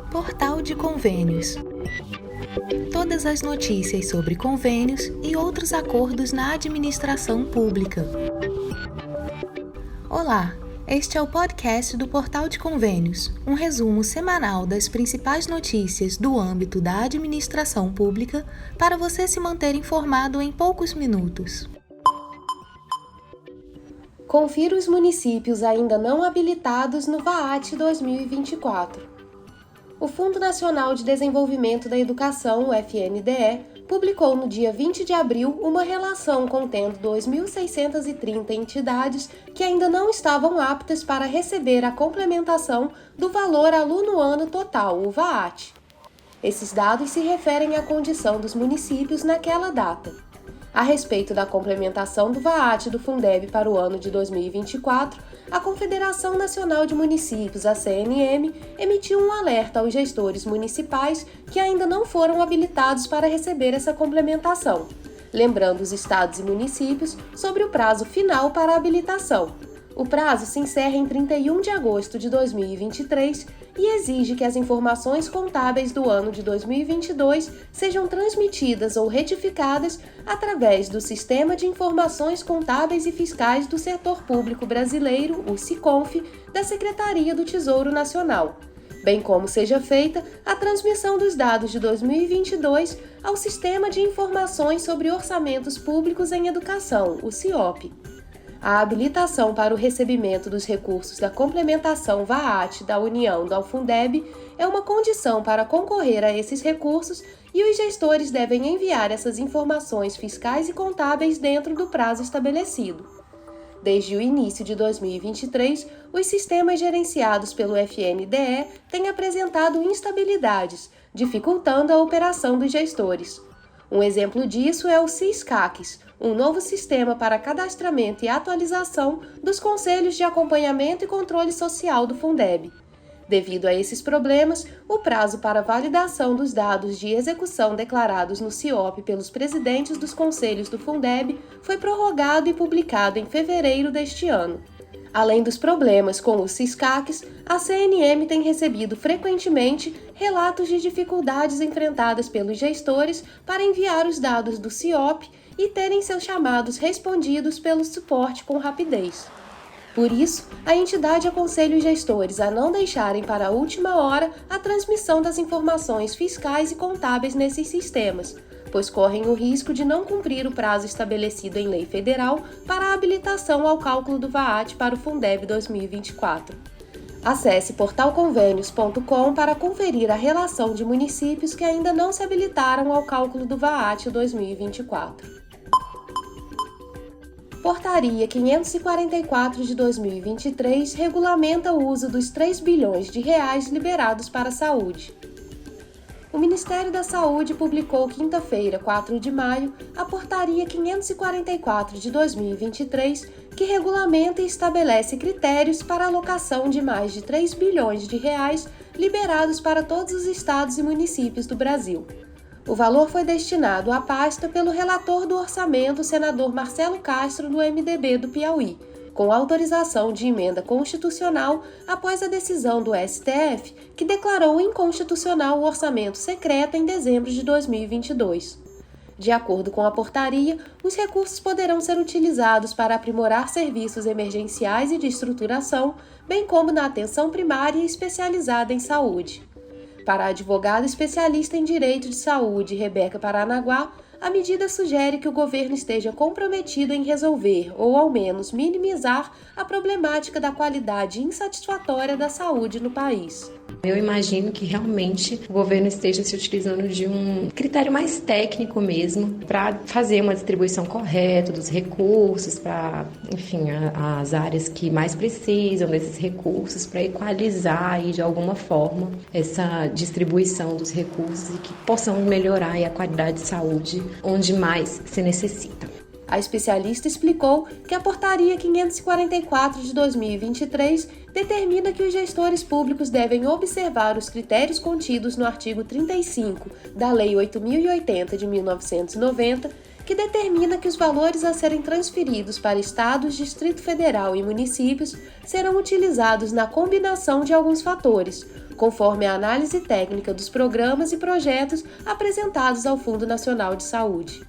Portal de Convênios. Todas as notícias sobre convênios e outros acordos na administração pública. Olá, este é o podcast do Portal de Convênios, um resumo semanal das principais notícias do âmbito da administração pública para você se manter informado em poucos minutos. Confira os municípios ainda não habilitados no VAAT 2024. O Fundo Nacional de Desenvolvimento da Educação, o FNDE, publicou no dia 20 de abril uma relação contendo 2.630 entidades que ainda não estavam aptas para receber a complementação do valor aluno-ano total, o VAAT. Esses dados se referem à condição dos municípios naquela data. A respeito da complementação do VAAT do Fundeb para o ano de 2024, a Confederação Nacional de Municípios, a CNM, emitiu um alerta aos gestores municipais que ainda não foram habilitados para receber essa complementação, lembrando os estados e municípios sobre o prazo final para a habilitação. O prazo se encerra em 31 de agosto de 2023 e exige que as informações contábeis do ano de 2022 sejam transmitidas ou retificadas através do Sistema de Informações Contábeis e Fiscais do Setor Público Brasileiro, o SICONF, da Secretaria do Tesouro Nacional, bem como seja feita a transmissão dos dados de 2022 ao Sistema de Informações sobre Orçamentos Públicos em Educação, o SIOP. A habilitação para o recebimento dos recursos da complementação VAAT da União do Fundeb é uma condição para concorrer a esses recursos e os gestores devem enviar essas informações fiscais e contábeis dentro do prazo estabelecido. Desde o início de 2023, os sistemas gerenciados pelo FNDE têm apresentado instabilidades, dificultando a operação dos gestores. Um exemplo disso é o SIS-CAQUES, um novo sistema para cadastramento e atualização dos Conselhos de Acompanhamento e Controle Social do Fundeb. Devido a esses problemas, o prazo para validação dos dados de execução declarados no SIOP pelos presidentes dos Conselhos do Fundeb foi prorrogado e publicado em fevereiro deste ano. Além dos problemas com os SIS-CAQUES, a CNM tem recebido frequentemente relatos de dificuldades enfrentadas pelos gestores para enviar os dados do SIOP e terem seus chamados respondidos pelo suporte com rapidez. Por isso, a entidade aconselha os gestores a não deixarem para a última hora a transmissão das informações fiscais e contábeis nesses sistemas, pois correm o risco de não cumprir o prazo estabelecido em lei federal para a habilitação ao cálculo do VAAT para o Fundeb 2024. Acesse portalconvênios.com para conferir a relação de municípios que ainda não se habilitaram ao cálculo do VAAT 2024. Portaria 544 de 2023 regulamenta o uso dos 3 bilhões de reais liberados para a saúde. O Ministério da Saúde publicou quinta-feira, 4 de maio, a Portaria 544 de 2023, que regulamenta e estabelece critérios para a alocação de mais de 3 bilhões de reais liberados para todos os estados e municípios do Brasil. O valor foi destinado à pasta pelo relator do orçamento, o senador Marcelo Castro, do MDB do Piauí, com autorização de emenda constitucional após a decisão do STF, que declarou inconstitucional o orçamento secreto em dezembro de 2022. De acordo com a portaria, os recursos poderão ser utilizados para aprimorar serviços emergenciais e de estruturação, bem como na atenção primária e especializada em saúde. Para a advogada especialista em direito de saúde, Rebeca Paranaguá, a medida sugere que o governo esteja comprometido em resolver, ou ao menos minimizar, a problemática da qualidade insatisfatória da saúde no país. Eu imagino que realmente o governo esteja se utilizando de um critério mais técnico mesmo para fazer uma distribuição correta dos recursos para, enfim, as áreas que mais precisam desses recursos, para equalizar aí de alguma forma essa distribuição dos recursos e que possam melhorar aí a qualidade de saúde onde mais se necessita. A especialista explicou que a Portaria 544 de 2023 determina que os gestores públicos devem observar os critérios contidos no artigo 35 da Lei 8.080 de 1990 que determina que os valores a serem transferidos para estados, Distrito Federal e municípios serão utilizados na combinação de alguns fatores, conforme a análise técnica dos programas e projetos apresentados ao Fundo Nacional de Saúde.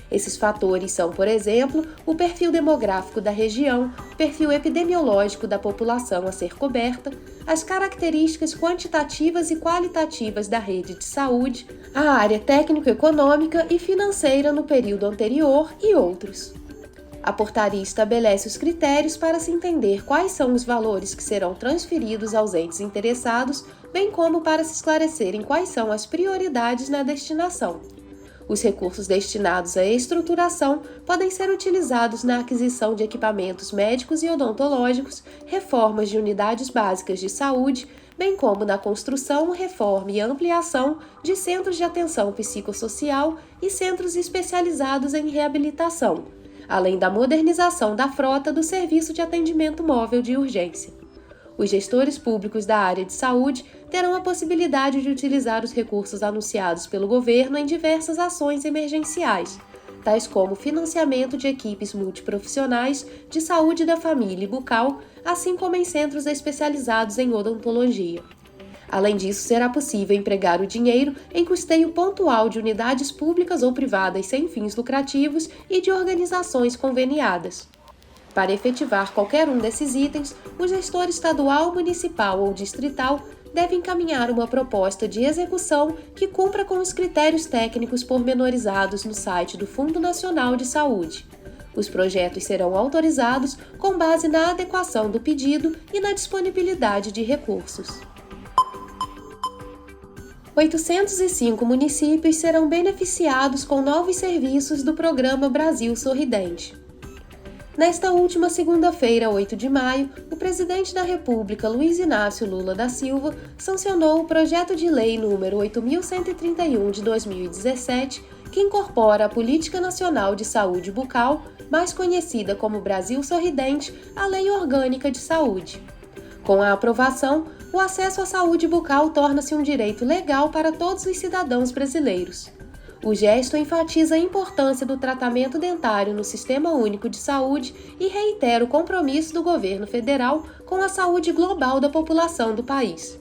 Esses fatores são, por exemplo, o perfil demográfico da região, o perfil epidemiológico da população a ser coberta, as características quantitativas e qualitativas da rede de saúde, a área técnico-econômica e financeira no período anterior e outros. A portaria estabelece os critérios para se entender quais são os valores que serão transferidos aos entes interessados, bem como para se esclarecerem quais são as prioridades na destinação. Os recursos destinados à estruturação podem ser utilizados na aquisição de equipamentos médicos e odontológicos, reformas de unidades básicas de saúde, bem como na construção, reforma e ampliação de centros de atenção psicossocial e centros especializados em reabilitação, além da modernização da frota do Serviço de Atendimento Móvel de Urgência. Os gestores públicos da área de saúde terão a possibilidade de utilizar os recursos anunciados pelo governo em diversas ações emergenciais, tais como financiamento de equipes multiprofissionais de saúde da família e bucal, assim como em centros especializados em odontologia. Além disso, será possível empregar o dinheiro em custeio pontual de unidades públicas ou privadas sem fins lucrativos e de organizações conveniadas. Para efetivar qualquer um desses itens, o gestor estadual, municipal ou distrital deve encaminhar uma proposta de execução que cumpra com os critérios técnicos pormenorizados no site do Fundo Nacional de Saúde. Os projetos serão autorizados com base na adequação do pedido e na disponibilidade de recursos. 805 municípios serão beneficiados com novos serviços do Programa Brasil Sorridente. Nesta última segunda-feira, 8 de maio, o presidente da República, Luiz Inácio Lula da Silva, sancionou o projeto de lei número 8.131 de 2017, que incorpora a Política Nacional de Saúde Bucal, mais conhecida como Brasil Sorridente, à Lei Orgânica de Saúde. Com a aprovação, o acesso à saúde bucal torna-se um direito legal para todos os cidadãos brasileiros. O gesto enfatiza a importância do tratamento dentário no Sistema Único de Saúde e reitera o compromisso do governo federal com a saúde global da população do país.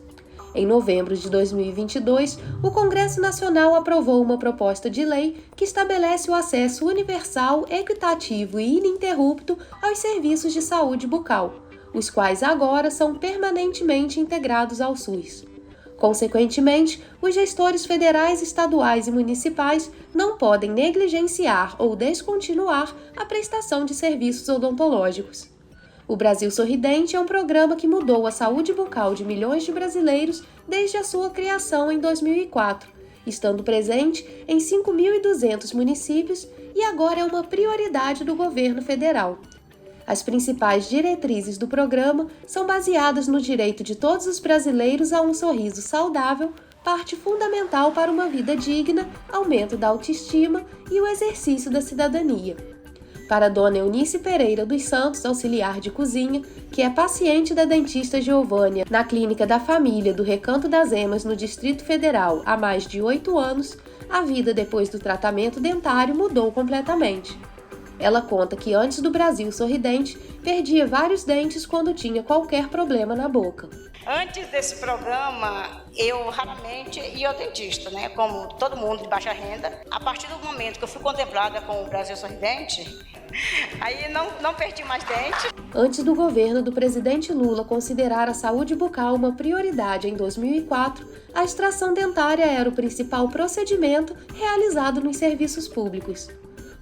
Em novembro de 2022, o Congresso Nacional aprovou uma proposta de lei que estabelece o acesso universal, equitativo e ininterrupto aos serviços de saúde bucal, os quais agora são permanentemente integrados ao SUS. Consequentemente, os gestores federais, estaduais e municipais não podem negligenciar ou descontinuar a prestação de serviços odontológicos. O Brasil Sorridente é um programa que mudou a saúde bucal de milhões de brasileiros desde a sua criação em 2004, estando presente em 5.200 municípios e agora é uma prioridade do governo federal. As principais diretrizes do programa são baseadas no direito de todos os brasileiros a um sorriso saudável, parte fundamental para uma vida digna, aumento da autoestima e o exercício da cidadania. Para Dona Eunice Pereira dos Santos, auxiliar de cozinha, que é paciente da dentista Giovânia na Clínica da Família do Recanto das Emas, no Distrito Federal, há mais de 8 anos, a vida depois do tratamento dentário mudou completamente. Ela conta que antes do Brasil Sorridente, perdia vários dentes quando tinha qualquer problema na boca. Antes desse programa, eu raramente ia ao dentista, né? Como todo mundo de baixa renda. A partir do momento que eu fui contemplada com o Brasil Sorridente, aí não perdi mais dente. Antes do governo do presidente Lula considerar a saúde bucal uma prioridade em 2004, a extração dentária era o principal procedimento realizado nos serviços públicos.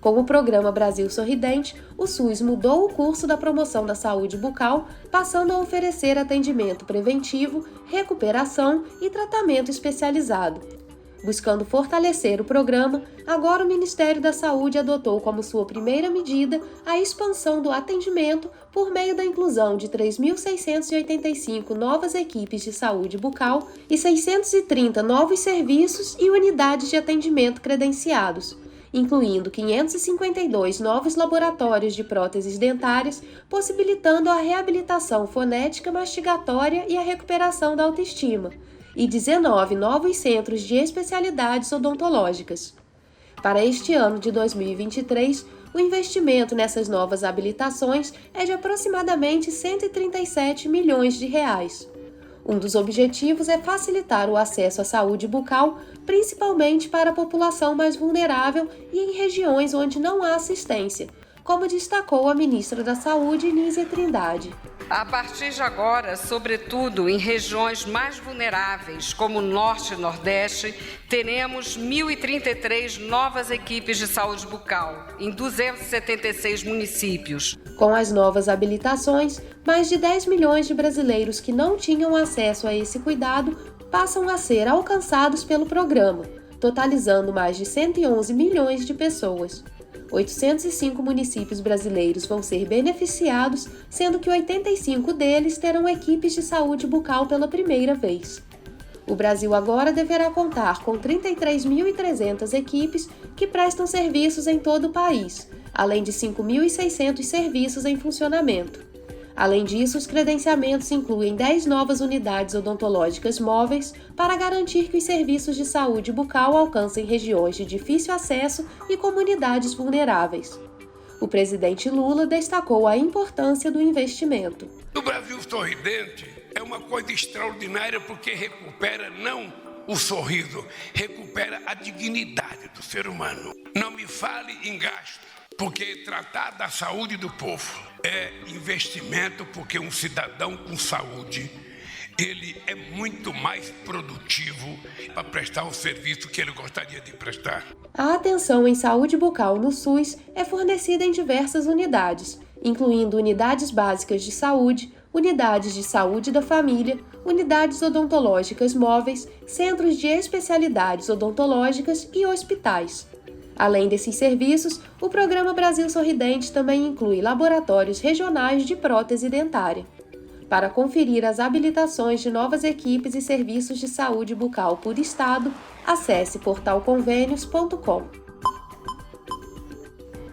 Com o programa Brasil Sorridente, o SUS mudou o curso da promoção da saúde bucal, passando a oferecer atendimento preventivo, recuperação e tratamento especializado. Buscando fortalecer o programa, agora o Ministério da Saúde adotou como sua primeira medida a expansão do atendimento por meio da inclusão de 3.685 novas equipes de saúde bucal e 630 novos serviços e unidades de atendimento credenciados, incluindo 552 novos laboratórios de próteses dentárias, possibilitando a reabilitação fonética mastigatória e a recuperação da autoestima, e 19 novos centros de especialidades odontológicas. Para este ano de 2023, o investimento nessas novas habilitações é de aproximadamente R$ 137 milhões. Um dos objetivos é facilitar o acesso à saúde bucal, principalmente para a população mais vulnerável e em regiões onde não há assistência, como destacou a ministra da Saúde, Nízia Trindade. A partir de agora, sobretudo em regiões mais vulneráveis, como o Norte e Nordeste, teremos 1.033 novas equipes de saúde bucal, em 276 municípios. Com as novas habilitações, mais de 10 milhões de brasileiros que não tinham acesso a esse cuidado passam a ser alcançados pelo programa, totalizando mais de 111 milhões de pessoas. 805 municípios brasileiros vão ser beneficiados, sendo que 85 deles terão equipes de saúde bucal pela primeira vez. O Brasil agora deverá contar com 33.300 equipes que prestam serviços em todo o país, além de 5.600 serviços em funcionamento. Além disso, os credenciamentos incluem 10 novas unidades odontológicas móveis para garantir que os serviços de saúde bucal alcancem regiões de difícil acesso e comunidades vulneráveis. O presidente Lula destacou a importância do investimento. O Brasil Sorridente é uma coisa extraordinária porque recupera não o sorriso, recupera a dignidade do ser humano. Não me fale em gasto, porque tratar da saúde do povo é investimento, porque um cidadão com saúde, ele é muito mais produtivo para prestar o serviço que ele gostaria de prestar. A atenção em saúde bucal no SUS é fornecida em diversas unidades, incluindo unidades básicas de saúde, unidades de saúde da família, unidades odontológicas móveis, centros de especialidades odontológicas e hospitais. Além desses serviços, o Programa Brasil Sorridente também inclui laboratórios regionais de prótese dentária. Para conferir as habilitações de novas equipes e serviços de saúde bucal por estado, acesse portalconvênios.com.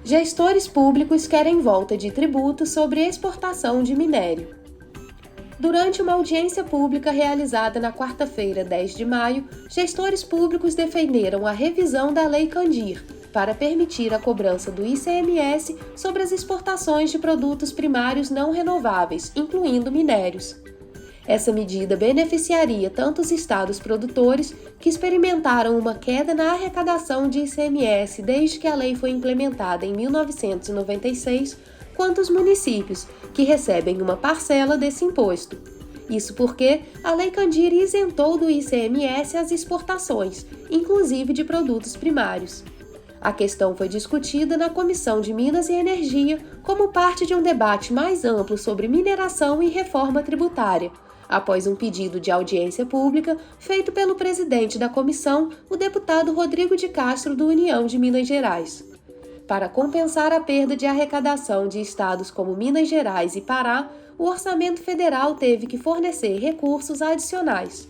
Gestores públicos querem volta de tributo sobre exportação de minério. Durante uma audiência pública realizada na quarta-feira, 10 de maio, gestores públicos defenderam a revisão da Lei Candir para permitir a cobrança do ICMS sobre as exportações de produtos primários não renováveis, incluindo minérios. Essa medida beneficiaria tanto os estados produtores, que experimentaram uma queda na arrecadação de ICMS desde que a lei foi implementada em 1996, quanto os municípios, que recebem uma parcela desse imposto. Isso porque a Lei Candir isentou do ICMS as exportações, inclusive de produtos primários. A questão foi discutida na Comissão de Minas e Energia como parte de um debate mais amplo sobre mineração e reforma tributária, após um pedido de audiência pública feito pelo presidente da comissão, o deputado Rodrigo de Castro, do União de Minas Gerais. Para compensar a perda de arrecadação de estados como Minas Gerais e Pará, o orçamento federal teve que fornecer recursos adicionais.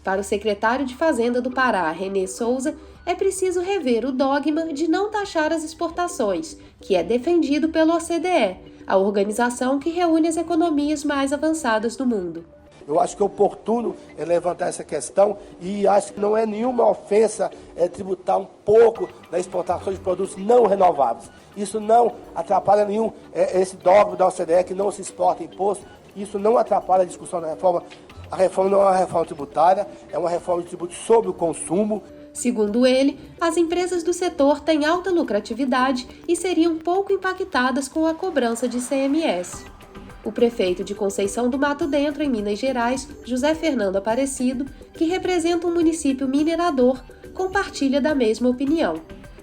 Para o secretário de Fazenda do Pará, Renê Souza, é preciso rever o dogma de não taxar as exportações, que é defendido pela OCDE, a organização que reúne as economias mais avançadas do mundo. Eu acho que é oportuno levantar essa questão e acho que não é nenhuma ofensa tributar um pouco da exportação de produtos não renováveis. Isso não atrapalha nenhum esse dogma da OCDE que não se exporta imposto. Isso não atrapalha a discussão da reforma. A reforma não é uma reforma tributária, é uma reforma de tributo sobre o consumo. Segundo ele, as empresas do setor têm alta lucratividade e seriam pouco impactadas com a cobrança de ICMS. O prefeito de Conceição do Mato Dentro, em Minas Gerais, José Fernando Aparecido, que representa um município minerador, compartilha da mesma opinião.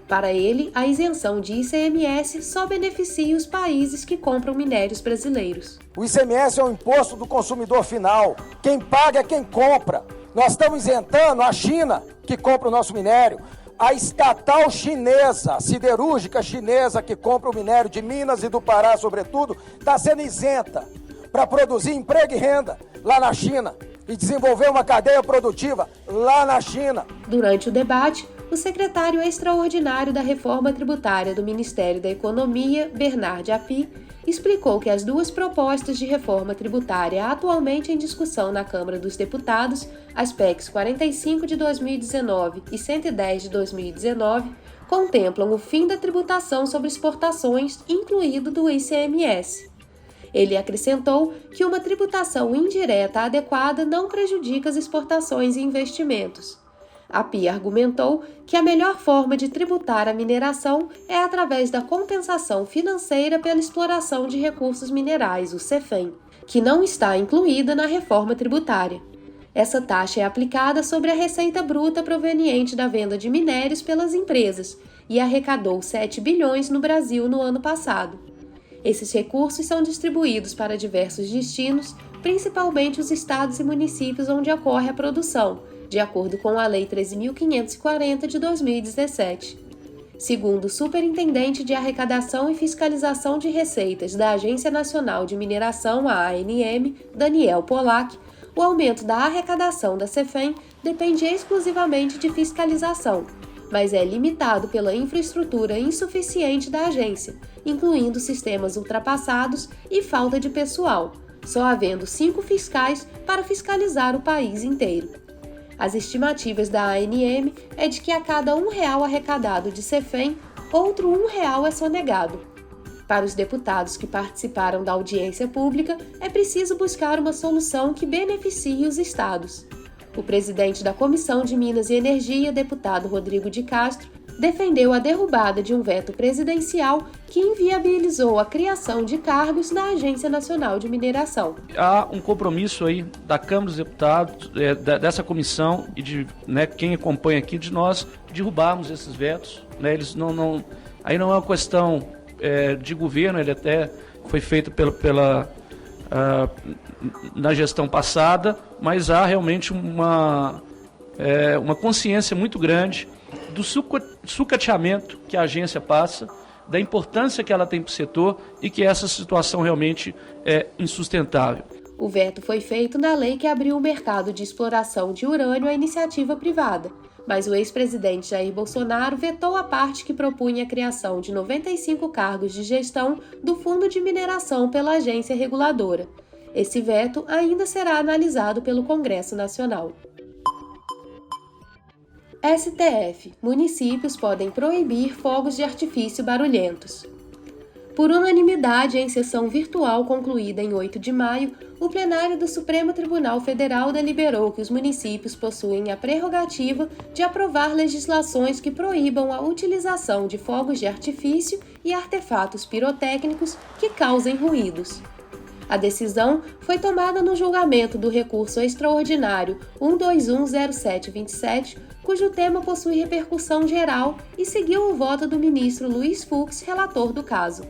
Para ele, a isenção de ICMS só beneficia os países que compram minérios brasileiros. O ICMS é um imposto do consumidor final. Quem paga é quem compra. Nós estamos isentando a China, que compra o nosso minério. A estatal chinesa, a siderúrgica chinesa que compra o minério de Minas e do Pará, sobretudo, está sendo isenta para produzir emprego e renda lá na China e desenvolver uma cadeia produtiva lá na China. Durante o debate, o secretário extraordinário da Reforma Tributária do Ministério da Economia, Bernard Api, explicou que as duas propostas de reforma tributária atualmente em discussão na Câmara dos Deputados, as PECs 45 de 2019 e 110 de 2019, contemplam o fim da tributação sobre exportações, incluído do ICMS. Ele acrescentou que uma tributação indireta adequada não prejudica as exportações e investimentos. A Pia argumentou que a melhor forma de tributar a mineração é através da compensação financeira pela exploração de recursos minerais, o CEFEM, que não está incluída na reforma tributária. Essa taxa é aplicada sobre a receita bruta proveniente da venda de minérios pelas empresas e arrecadou 7 bilhões no Brasil no ano passado. Esses recursos são distribuídos para diversos destinos, principalmente os estados e municípios onde ocorre a produção, de acordo com a Lei 13.540 de 2017. Segundo o Superintendente de Arrecadação e Fiscalização de Receitas da Agência Nacional de Mineração, a ANM, Daniel Polak, o aumento da arrecadação da CEFEM depende exclusivamente de fiscalização, mas é limitado pela infraestrutura insuficiente da agência, incluindo sistemas ultrapassados e falta de pessoal, só havendo 5 fiscais para fiscalizar o país inteiro. As estimativas da ANM é de que a cada R$1 arrecadado de CEFEM, outro R$1 é sonegado. Para os deputados que participaram da audiência pública, é preciso buscar uma solução que beneficie os estados. O presidente da Comissão de Minas e Energia, deputado Rodrigo de Castro, defendeu a derrubada de um veto presidencial que inviabilizou a criação de cargos na Agência Nacional de Mineração. Há um compromisso aí da Câmara dos Deputados, dessa comissão e de quem acompanha aqui, de nós derrubarmos esses vetos. Eles aí não é uma questão de governo, ele até foi feito na gestão passada, mas há realmente uma consciência muito grande do sucateamento que a agência passa, da importância que ela tem para o setor e que essa situação realmente é insustentável. O veto foi feito na lei que abriu o mercado de exploração de urânio à iniciativa privada, mas o ex-presidente Jair Bolsonaro vetou a parte que propunha a criação de 95 cargos de gestão do Fundo de Mineração pela agência reguladora. Esse veto ainda será analisado pelo Congresso Nacional. STF. Municípios podem proibir fogos de artifício barulhentos. Por unanimidade, em sessão virtual concluída em 8 de maio, o plenário do Supremo Tribunal Federal deliberou que os municípios possuem a prerrogativa de aprovar legislações que proíbam a utilização de fogos de artifício e artefatos pirotécnicos que causem ruídos. A decisão foi tomada no julgamento do recurso extraordinário 1210727, cujo tema possui repercussão geral e seguiu o voto do ministro Luiz Fux, relator do caso.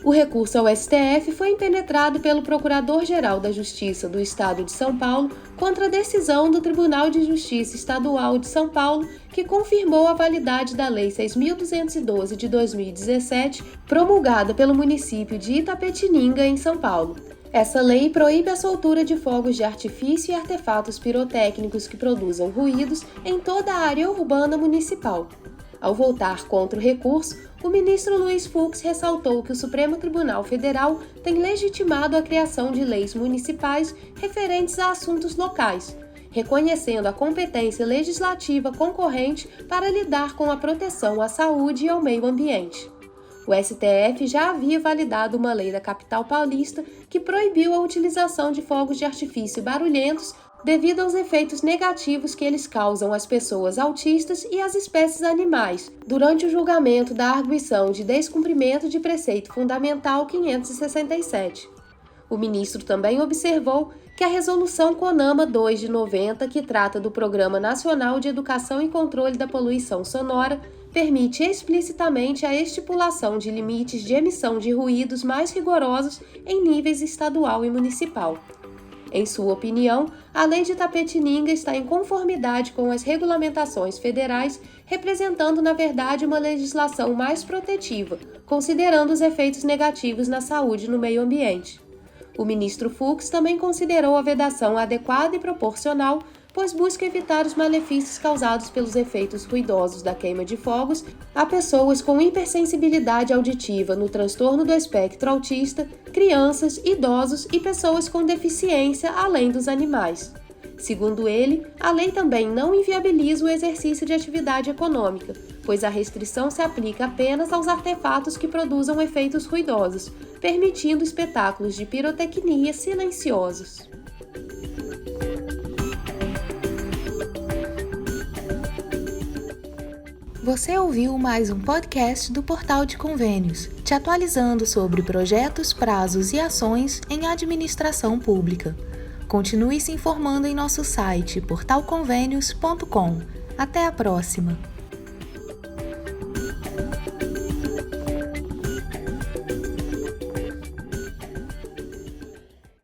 O recurso ao STF foi impenetrado pelo Procurador-Geral da Justiça do Estado de São Paulo contra a decisão do Tribunal de Justiça Estadual de São Paulo, que confirmou a validade da Lei 6.212 de 2017, promulgada pelo município de Itapetininga, em São Paulo. Essa lei proíbe a soltura de fogos de artifício e artefatos pirotécnicos que produzam ruídos em toda a área urbana municipal. Ao votar contra o recurso, o ministro Luiz Fux ressaltou que o Supremo Tribunal Federal tem legitimado a criação de leis municipais referentes a assuntos locais, reconhecendo a competência legislativa concorrente para lidar com a proteção à saúde e ao meio ambiente. O STF já havia validado uma lei da capital paulista que proibiu a utilização de fogos de artifício barulhentos devido aos efeitos negativos que eles causam às pessoas autistas e às espécies animais, durante o julgamento da arguição de descumprimento de preceito fundamental 567. O ministro também observou que a Resolução CONAMA 2 de 90, que trata do Programa Nacional de Educação e Controle da Poluição Sonora, permite explicitamente a estipulação de limites de emissão de ruídos mais rigorosos em níveis estadual e municipal. Em sua opinião, a Lei de Itapetininga está em conformidade com as regulamentações federais, representando, na verdade, uma legislação mais protetiva, considerando os efeitos negativos na saúde e no meio ambiente. O ministro Fux também considerou a vedação adequada e proporcional, pois busca evitar os malefícios causados pelos efeitos ruidosos da queima de fogos a pessoas com hipersensibilidade auditiva no transtorno do espectro autista, crianças, idosos e pessoas com deficiência, além dos animais. Segundo ele, a lei também não inviabiliza o exercício de atividade econômica, pois a restrição se aplica apenas aos artefatos que produzam efeitos ruidosos, permitindo espetáculos de pirotecnia silenciosos. Você ouviu mais um podcast do Portal de Convênios, te atualizando sobre projetos, prazos e ações em administração pública. Continue se informando em nosso site portalconvenios.com. Até a próxima!